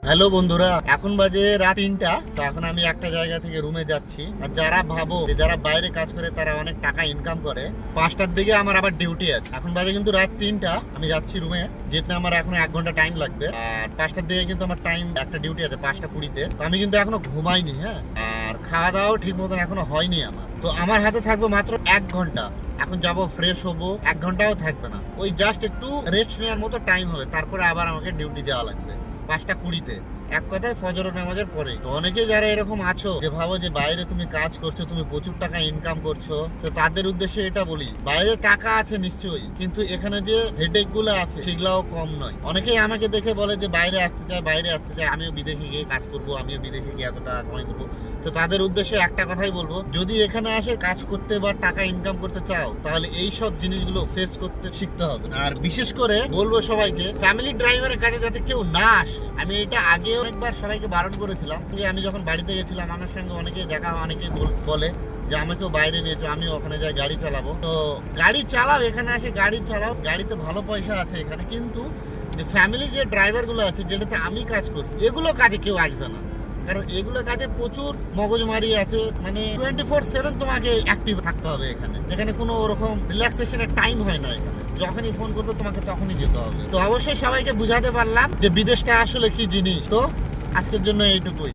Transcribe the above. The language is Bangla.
হ্যালো বন্ধুরা, এখন বাজে রাত ৩টা। তো এখন আমি একটা জায়গা থেকে রুমে যাচ্ছি। আর যারা ভাবো যে যারা বাইরে কাজ করে তারা অনেক টাকা ইনকাম করে, ৫টার দিকে আমার আবার ডিউটি আছে। এখন বাজে কিন্তু রাত ৩টা, আমি যাচ্ছি রুমে। যেতে আমার এখন ১ ঘন্টা টাইম লাগবে। আর ৫টার দিকে কিন্তু আমার টাইম একটা ডিউটি আছে ৫টা ২০-তে। তো আমি কিন্তু এখনো ঘুমাইনি, হ্যাঁ। আর খাওয়া দাওয়াও ঠিক মতন এখনো হয়নি আমার। তো আমার হাতে থাকবে মাত্র ১ ঘন্টা। এখন যাব, ফ্রেশ হবো, ১ ঘন্টাও থাকবে না। ওই জাস্ট একটু রেস্ট নেওয়ার মতো টাইম হবে, তারপরে আবার আমাকে ডিউটি দেওয়া লাগবে ৫টা ২০-তে। এক কথায় ফজর নামাজের পরে। তো অনেকে যারা এরকম আছো যে ভাবো যে বাইরে তুমি কাজ করছো, তুমি প্রচুর টাকা ইনকাম করছো, তো তাদের উদ্দেশ্যে এটা বলি, বাইরে টাকা আছে নিশ্চয়ই, কিন্তু এখানে যে হেডেক গুলো আছে সেগুলাও কম নয়। অনেকেই আমাকে দেখে বলে যে বাইরে আসতে চায়, বাইরে আসতে চায়, আমিও বিদেশে গিয়ে কাজ করবো, আমিও বিদেশে গিয়ে এত টাকা কামাই করবো। তো তাদের উদ্দেশ্যে একটা কথাই বলবো, যদি এখানে আসে কাজ করতে বা টাকা ইনকাম করতে চাও, তাহলে এই সব জিনিসগুলো ফেস করতে শিখতে হবে। আর বিশেষ করে বলবো সবাইকে, ফ্যামিলি ড্রাইভারের কাজে যাতে কেউ না আসে। আমি এটা আগে অনেকবার সবাইকে বারণ করেছিলাম। আমি যখন বাড়িতে গেছিলাম, আমার সঙ্গে অনেকেই দেখা, অনেকেই বলে যে আমাকেও বাইরে নিয়েছো, আমি ওখানে যাই গাড়ি চালাবো। তো গাড়ি চালাও, এখানে আসে গাড়ি চালাও, গাড়িতে ভালো পয়সা আছে এখানে। কিন্তু ফ্যামিলি যে ড্রাইভার গুলো আছে, যেটাতে আমি কাজ করছি, এগুলো কাজে কেউ আসবে না। কারণ এগুলো কাজে প্রচুর মগজমারি আছে। মানে 24/7 তোমাকে অ্যাক্টিভ থাকতে হবে এখানে। এখানে কোনো ওরকম রিল্যাক্সেশনের টাইম হয় না এখানে। যখনই ফোন করবে তোমাকে তখনই যেতে হবে। তো অবশ্যই সবাইকে বুঝাতে পারলাম যে বিদেশটা আসলে কি জিনিস। তো আজকের জন্য এইটুকুই।